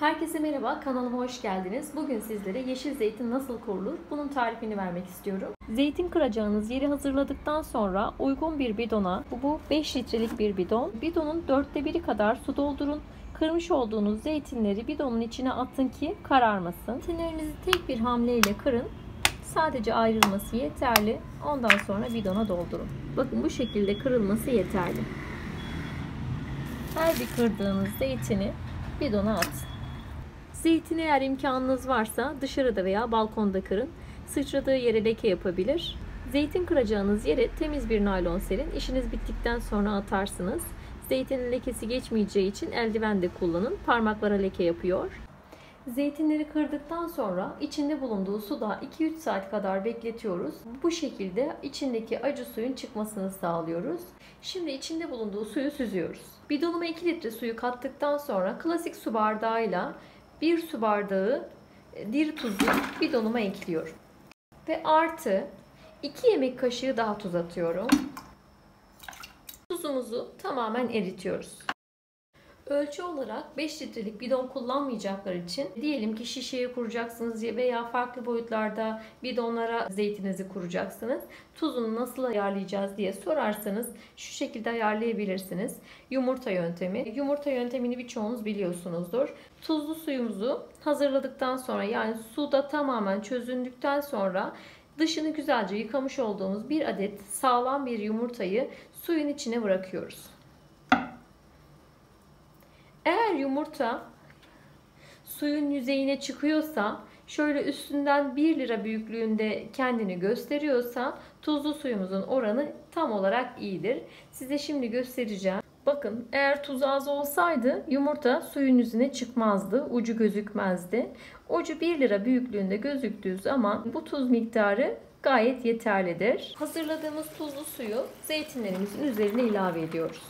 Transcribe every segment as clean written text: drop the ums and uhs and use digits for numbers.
Herkese merhaba, kanalıma hoş geldiniz. Bugün sizlere yeşil zeytin nasıl kurulur bunun tarifini vermek istiyorum. Zeytin kıracağınız yeri hazırladıktan sonra uygun bir bidona, bu 5 litrelik bir bidon, bidonun 1/4 kadar su doldurun. Kırmış olduğunuz zeytinleri bidonun içine atın ki kararmasın. Zeytinlerinizi tek bir hamleyle kırın. Sadece ayrılması yeterli. Ondan sonra bidona doldurun. Bakın bu şekilde kırılması yeterli. Her bir kırdığınız zeytini bidona atın. Zeytini eğer imkanınız varsa dışarıda veya balkonda kırın. Sıçradığı yere leke yapabilir. Zeytin kıracağınız yere temiz bir naylon serin. İşiniz bittikten sonra atarsınız. Zeytinin lekesi geçmeyeceği için eldiven de kullanın. Parmaklara leke yapıyor. Zeytinleri kırdıktan sonra içinde bulunduğu suda 2-3 saat kadar bekletiyoruz. Bu şekilde içindeki acı suyun çıkmasını sağlıyoruz. Şimdi içinde bulunduğu suyu süzüyoruz. Bidonuma 2 litre suyu kattıktan sonra klasik su bardağıyla 1 su bardağı diri tuzu bidonuma ekliyorum. Ve artı 2 yemek kaşığı daha tuz atıyorum. Tuzumuzu tamamen eritiyoruz. Ölçü olarak 5 litrelik bidon kullanmayacaklar için diyelim ki şişeye kuracaksınız veya farklı boyutlarda bidonlara zeytininizi kuracaksınız. Tuzunu nasıl ayarlayacağız diye sorarsanız şu şekilde ayarlayabilirsiniz. Yumurta yöntemi. Yumurta yöntemini birçoğunuz biliyorsunuzdur. Tuzlu suyumuzu hazırladıktan sonra, yani suda tamamen çözündükten sonra dışını güzelce yıkamış olduğumuz bir adet sağlam bir yumurtayı suyun içine bırakıyoruz. Eğer yumurta suyun yüzeyine çıkıyorsa, şöyle üstünden 1 lira büyüklüğünde kendini gösteriyorsa tuzlu suyumuzun oranı tam olarak iyidir. Size şimdi göstereceğim. Bakın, eğer tuz az olsaydı yumurta suyun yüzüne çıkmazdı, ucu gözükmezdi. Ucu 1 lira büyüklüğünde gözüktüğü zaman bu tuz miktarı gayet yeterlidir. Hazırladığımız tuzlu suyu zeytinlerimizin üzerine ilave ediyoruz.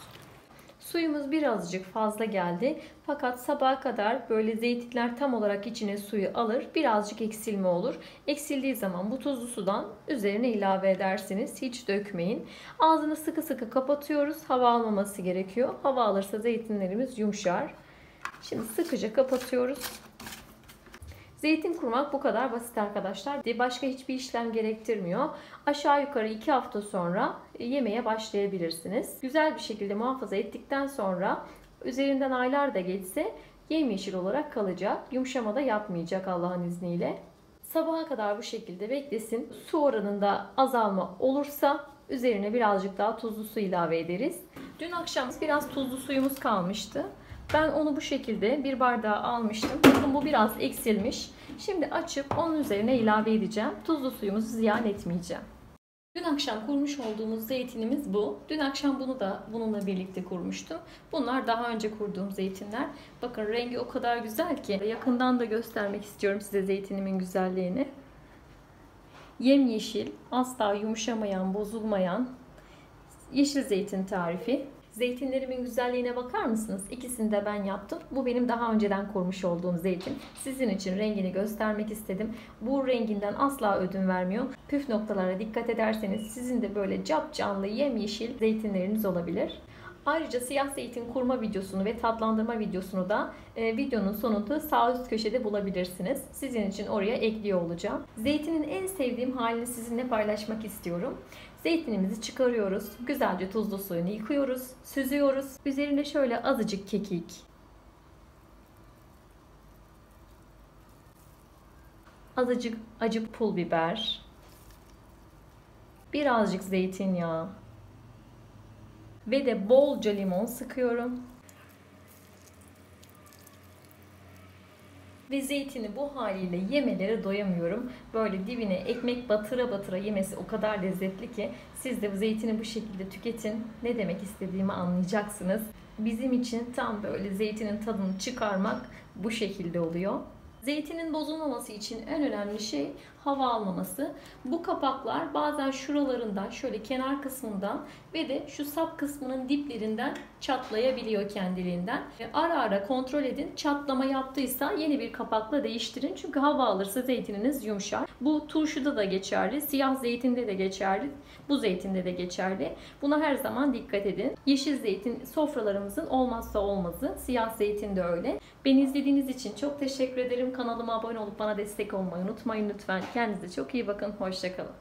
Suyumuz birazcık fazla geldi. Fakat sabaha kadar böyle zeytinler tam olarak içine suyu alır. Birazcık eksilme olur. Eksildiği zaman bu tuzlu sudan üzerine ilave edersiniz. Hiç dökmeyin. Ağzını sıkı sıkı kapatıyoruz. Hava almaması gerekiyor. Hava alırsa zeytinlerimiz yumuşar. Şimdi sıkıca kapatıyoruz. Zeytin kurmak bu kadar basit arkadaşlar. Başka hiçbir işlem gerektirmiyor. Aşağı yukarı 2 hafta sonra yemeye başlayabilirsiniz. Güzel bir şekilde muhafaza ettikten sonra üzerinden aylar da geçse yemyeşil olarak kalacak. Yumuşama da yapmayacak Allah'ın izniyle. Sabaha kadar bu şekilde beklesin. Su oranında azalma olursa üzerine birazcık daha tuzlu su ilave ederiz. Dün akşam biraz tuzlu suyumuz kalmıştı. Ben onu bu şekilde bir bardağa almıştım. Bakın bu biraz eksilmiş. Şimdi açıp onun üzerine ilave edeceğim. Tuzlu suyumuzu ziyan etmeyeceğim. Dün akşam kurmuş olduğumuz zeytinimiz bu. Dün akşam bunu da bununla birlikte kurmuştum. Bunlar daha önce kurduğum zeytinler. Bakın rengi o kadar güzel ki yakından da göstermek istiyorum size zeytinimin güzelliğini. Yemyeşil, asla yumuşamayan, bozulmayan yeşil zeytin tarifi. Zeytinlerimin güzelliğine bakar mısınız? İkisini de ben yaptım. Bu benim daha önceden kurmuş olduğum zeytin. Sizin için rengini göstermek istedim. Bu renginden asla ödün vermiyor. Püf noktalara dikkat ederseniz sizin de böyle capcanlı yemyeşil zeytinleriniz olabilir. Ayrıca siyah zeytin kurma videosunu ve tatlandırma videosunu da videonun sonunda sağ üst köşede bulabilirsiniz. Sizin için oraya ekliyor olacağım. Zeytinin en sevdiğim halini sizinle paylaşmak istiyorum. Zeytinimizi çıkarıyoruz. Güzelce tuzlu suyunu yıkıyoruz. Süzüyoruz. Üzerine şöyle azıcık kekik, azıcık acı pul biber, birazcık zeytinyağı ve de bolca limon sıkıyorum. Ve zeytini bu haliyle yemelere doyamıyorum. Böyle dibine ekmek batıra batıra yemesi o kadar lezzetli ki siz de bu zeytini bu şekilde tüketin. Ne demek istediğimi anlayacaksınız. Bizim için tam böyle zeytinin tadını çıkarmak bu şekilde oluyor. Zeytinin bozulmaması için en önemli şey hava almaması. Bu kapaklar bazen şuralarından, şöyle kenar kısmından ve de şu sap kısmının diplerinden çatlayabiliyor kendiliğinden. Ara ara kontrol edin. Çatlama yaptıysa yeni bir kapakla değiştirin. Çünkü hava alırsa zeytininiz yumuşar. Bu turşuda da geçerli, siyah zeytinde de geçerli, bu zeytinde de geçerli. Buna her zaman dikkat edin. Yeşil zeytin sofralarımızın olmazsa olmazı. Siyah zeytin de öyle. Beni izlediğiniz için çok teşekkür ederim. Kanalıma abone olup bana destek olmayı unutmayın lütfen. Kendinize çok iyi bakın. Hoşça kalın.